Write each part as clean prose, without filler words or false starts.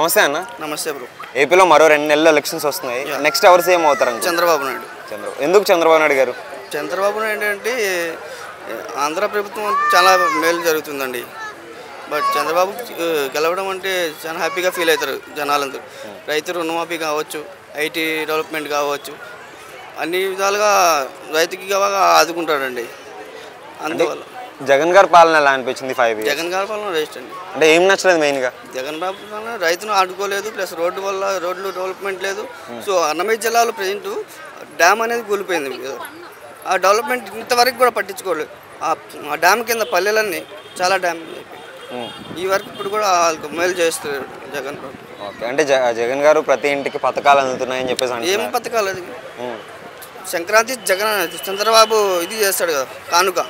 నమస్తే అన్న. నమస్తే బ్రో. ఏపీలో మరో 2 నెలలు ఎలక్షన్స్ వస్తున్నాయి. నెక్స్ట్ ఎవరు సీఎం అవుతారు? చంద్రబాబు నాయుడు. ఎందుకు చంద్రబాబు నాయుడు గారు? చంద్రబాబు నాయుడు అంటే ఆంధ్ర ప్రభుత్వం చాలా మేలు జరుగుతుందండి. బట్ చంద్రబాబు గెలవడం అంటే చాలా హ్యాపీగా ఫీల్ అవుతారు జనాలందరూ. రైతు రుణమాఫీ కావచ్చు, ఐటీ డెవలప్మెంట్ కావచ్చు, అన్ని విధాలుగా రైతుకి బాగా ఆదుకుంటాడండి. అందువల్ల జగన్ గారి పాలన ఎలా అనిపించింది? 5 years జగన్ గారి పాలన వేస్ట్ అండి. అంటే ఏం నచ్చలేదు మెయిన్గా? జగన్ బాబు పాలన రైతును ఆడుకోలేదు, ప్లస్ రోడ్లు డెవలప్మెంట్ లేదు. సో అన్నమయ్య జిల్లాలో ప్రజెంట్ డ్యామ్ అనేది కూలిపోయింది. ఆ డెవలప్మెంట్ ఇంతవరకు కూడా పట్టించుకోలేదు. ఆ డ్యామ్ కింద పల్లెలన్నీ చాలా డ్యామ్ అయిపోయింది. ఈ వరకు ఇప్పుడు కూడా వాళ్ళకి మేలు చేస్తారు జగన్ బాబు. ఓకే, అంటే జగన్ గారు ప్రతి ఇంటికి పథకాలు అందుతున్నాయని చెప్పేసి ఏం పథకాలు? అది సంక్రాంతి జగన్ చంద్రబాబు ఇది చేస్తాడు కదా కానుక.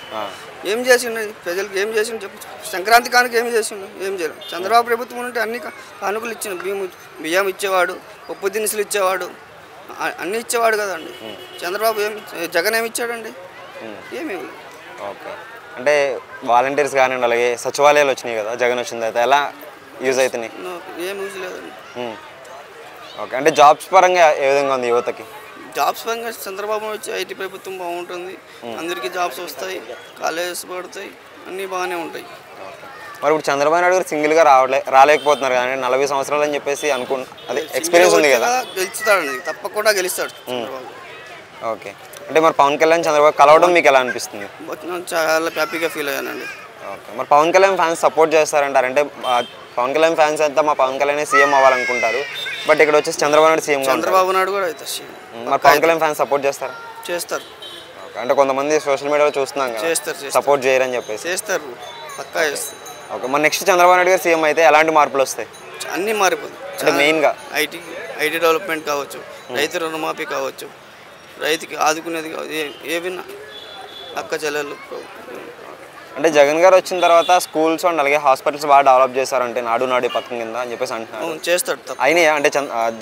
ఏం చేసిండు ప్రజలకు? ఏం చేసిండు చెప్పు. సంక్రాంతి కానుక ఏం చేసిండు? ఏం చేయలేదు. చంద్రబాబు ప్రభుత్వం ఉంటే అన్ని కానుకలు ఇచ్చిన బియ్యం ఇచ్చేవాడు, పప్పు దినుసులు ఇచ్చేవాడు, అన్నీ ఇచ్చేవాడు కదండి. చంద్రబాబు జగన్ ఏమి ఇచ్చాడండి? ఏమేమి. ఓకే, అంటే వాలంటీర్స్ కానివ్వండి, అలాగే సచివాలయాలు వచ్చినాయి కదా జగన్ వచ్చిన తర్వాత, ఎలా యూజ్ అవుతున్నాయి? ఏం యూజ్ లేదండి. ఓకే, అంటే జాబ్స్ పరంగా ఏ విధంగా ఉంది యువతకి? జాబ్స్ పరంగా చంద్రబాబు వచ్చి ఐటీ ప్రభుత్వం బాగుంటుంది, అందరికీ జాబ్స్ వస్తాయి, కాలేజెస్ పడతాయి, అన్నీ బాగానే ఉంటాయి. మరి ఇప్పుడు చంద్రబాబు నాయుడు గారు సింగిల్గా రాలేకపోతున్నారు కానీ 40 సంవత్సరాలు అని చెప్పేసి అదే ఎక్స్పీరియన్స్ ఉంది కదా. గెలుస్తాడండి, తప్పకుండా గెలుస్తాడు చంద్రబాబు. ఓకే, అంటే మరి పవన్ కళ్యాణ్ చంద్రబాబు కలవడం మీకు ఎలా అనిపిస్తుంది? చాలా హ్యాపీగా ఫీల్ అయ్యానండి. ఓకే, మరి పవన్ కళ్యాణ్ ఫ్యాన్స్ సపోర్ట్ చేస్తారంటారు? అంటే పవన్ కళ్యాణ్ ఫ్యాన్స్ అంతా మా పవన్ కళ్యాణ్ సీఎం అవ్వాలనుకుంటారు, బట్ ఇక్కడ వచ్చేసి చంద్రబాబు నాయుడు సీఎం. చంద్రబాబు నాయుడు కూడా అయితే మరి పవన్ కళ్యాణ్ ఫ్యాన్స్ సపోర్ట్ చేస్తారా? చేస్తారు. అంటే కొంతమంది సోషల్ మీడియాలో చూస్తున్నాం చేస్తారు, సపోర్ట్ చేయరని చెప్పేసి. చేస్తారు, పక్కా చేస్తారు. ఓకే, మరి నెక్స్ట్ చంద్రబాబు నాయుడు గారు సీఎం అయితే ఎలాంటి మార్పులు వస్తాయి? అన్నీ మారిపోతుంది. అంటే మెయిన్గా ఐటీ డెవలప్మెంట్ కావచ్చు, రైతు రుణమాఫీ కావచ్చు, రైతుకి ఆదుకునేది ఏవిన్నా అక్క చెల్లెళ్ళు. అంటే జగన్ గారు వచ్చిన తర్వాత స్కూల్స్ అండ్ అలాగే హాస్పిటల్స్ బాగా డెవలప్ చేశారంటే నాడు నాడు పథకం కింద అని చెప్పేసి అంటున్నారు. చేస్తాడు. అయినాయా అంటే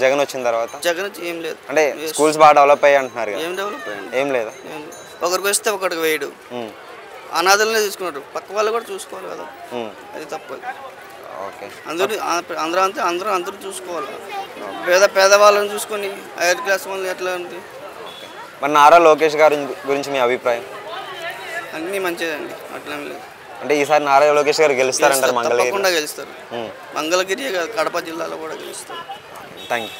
జగన్ వచ్చిన తర్వాత? జగన్ ఏం లేదు, అంటే స్కూల్స్ బాగా డెవలప్ అయ్యి అంటున్నారు. ఏం డెవలప్ అయ్యాయి? ఏం లేదా. ఒకరికి వస్తే ఒకరికి వేయడు, అనాథలనే చూసుకున్నాడు. పక్క వాళ్ళు కూడా చూసుకోవాలి కదా, అది తప్పదు. ఓకే, అందరూ చూసుకోవాలి. పేదవాళ్ళని చూసుకొని హైయర్ క్లాస్ వాళ్ళని ఎట్లా ఉంది. మరి నారా లోకేష్ గారి గురించి మీ అభిప్రాయం? అన్నీ మంచిదండి, అట్లేం లేదు. అంటే ఈసారి నారా లోకేష్ గారు గెలుస్తారంటారు? తప్పకుండా గెలుస్తారు. మంగళగిరి కడప జిల్లాలో కూడా గెలుస్తారు. Thank you.